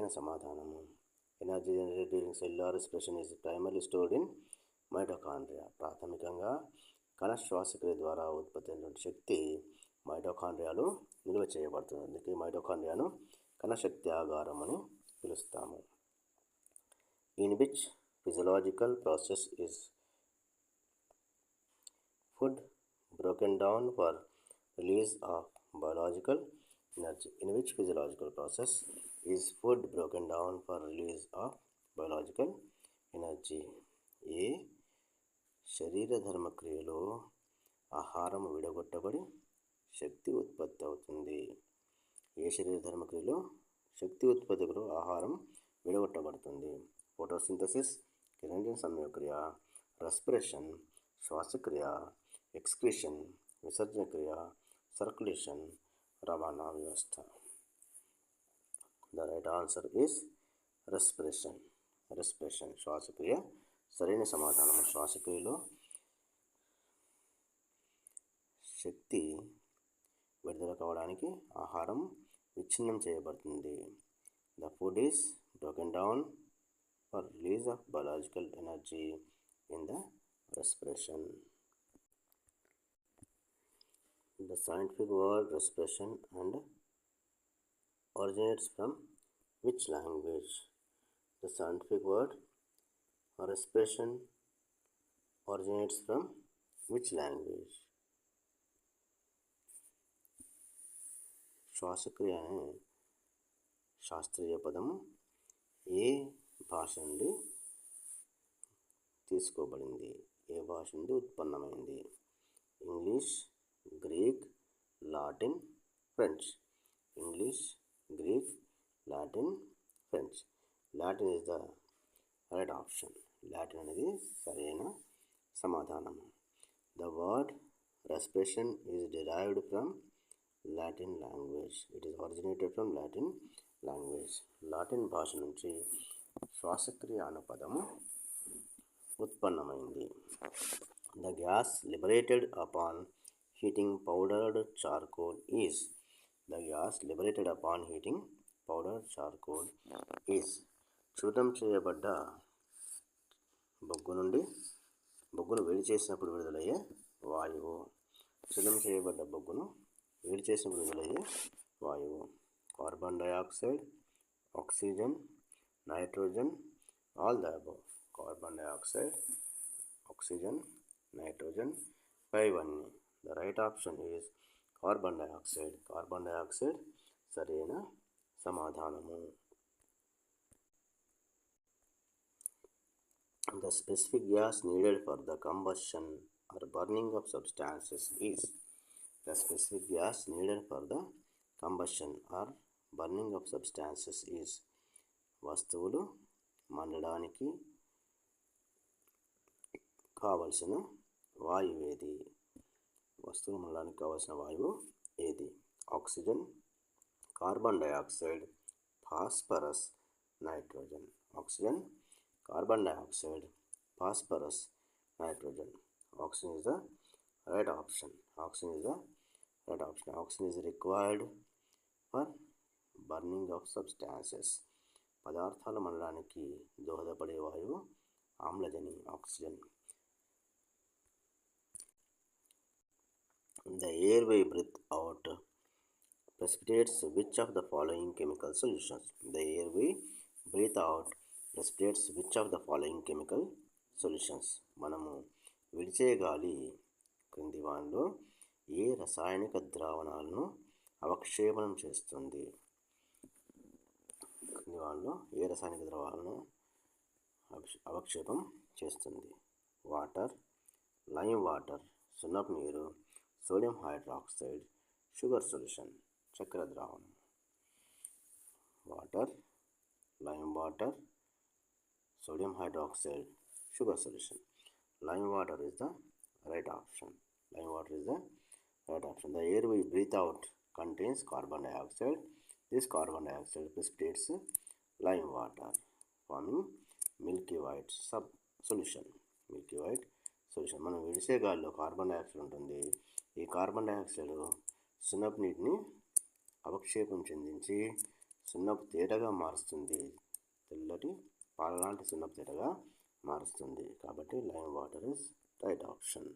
సరైన సమాధానము. Energy generated during cellular respiration is primarily stored in mitochondria. ప్రాథమికంగా కణ శ్వాసక్రియ ద్వారా ఉత్పత్తి అయినటువంటి శక్తి మైటోకాండ్రియాలో నిల్వ చేయబడుతుంది. అందుకే మైటోకాండ్రియాను కణశక్తి ఆగారం అని పిలుస్తాము. In which physiological process is food broken down for release of biological energy. In which physiological process is food broken down for release of biological energy? ఏ శరీర ధర్మక్రియలో ఆహారం విడగొట్టబడి శక్తి ఉత్పత్తి అవుతుంది? ఏ శరీర ధర్మక్రియలో శక్తి ఉత్పత్తిలో ఆహారం విడగొట్టబడుతుంది? ఫోటోసింథసిస్, కిరణజన్య సంయోగక్రియ, రెస్పిరేషన్ శ్వాసక్రియ, ఎక్స్క్రీషన్ విసర్జనక్రియ, సర్క్యులేషన్ రవాణా వ్యవస్థ. The right answer is respiration. శ్వాసక్రియ సరైన సమాధానం. శ్వాసక్రియలో శక్తి విడుదల కావడానికి ఆహారం విచ్ఛిన్నం చేయబడుతుంది. The food is broken down for release of biological energy in the respiration. The scientific word respiration and originates from which language? The scientific word respiration originates from which language? శ్వాసక్రియ అనే శాస్త్రీయ పదము ఏ భాష నుండి తీసుకోబడింది? ఏ భాష నుండి ఉత్పన్నమైంది? English, Greek, Latin, French. English, Greek, Latin, French. Latin is the right option. Latin అనేది సరైన సమాధానం. The word respiration is derived from Latin language. It is originated from Latin language. Latin భాష నుంచి శ్వాసక్రియ అనే పదము ఉత్పన్నమైంది. The gas liberated upon heating powdered charcoal is. The gas liberated upon heating powdered charcoal is. చూతం చేయబడ్డ బొగ్గును వేడి చేసినప్పుడు విడుదలయ్యే వాయువు. చూతం చేయబడ్డ బొగ్గును వేడి చేసినప్పుడు విడుదలయ్యే వాయువు. Carbon dioxide, oxygen, nitrogen, all the above. Carbon dioxide, oxygen, nitrogen, పైవన్నీ. The right option is carbon dioxide. Carbon dioxide సరైన సమాధానము. The specific gas needed for the combustion or burning of substances is. The specific gas needed for the combustion or burning of substances is. వస్తువులు మండడానికి కావలసిన వాయువేది? వస్తువులు మండడానికి కావాల్సిన వాయువు ఏది? Oxygen, carbon dioxide, phosphorus, nitrogen. Oxygen, carbon dioxide, phosphorus, nitrogen. Oxygen is the right option. Oxygen is the right option. Oxygen is required for burning of substances. పదార్థాల మండడానికి దోహదపడే వాయువు ఆమ్లజని, oxygen. The air we breathe out precipitates which of the following chemical solutions? The air we breathe out precipitates which of the following chemical solutions? మనము విడిచే గాలి క్రింది వానిలో ఏ రసాయనిక ద్రావణాలను అవక్షేపణం చేస్తుంది? క్రింది వానిలో ఏ రసాయనిక ద్రావణాలను అవక్షేపం చేస్తుంది? వాటర్, లైమ్ వాటర్, సున్నపు నీరు, సోడియం హైడ్రాక్సైడ్, షుగర్ సొల్యూషన్, చక్కెర ద్రావణం. Water, lime water, sodium hydroxide, sugar solution. Lime water is the right option. Lime water is the right option. The air we breathe out contains carbon dioxide. This carbon dioxide precipitates lime water, forming milky white solution. Milky white solution. మనం విడిసే గాలిలో carbon dioxide ఉంటుంది. ఈ carbon dioxide సున్నపు నీటిని అవక్షేపం చెందించి సున్నపు తేటగా మారుస్తుంది. తెల్లటి పాల లాంటి సున్నపు తేటగా మారుస్తుంది. కాబట్టి lime water is right option.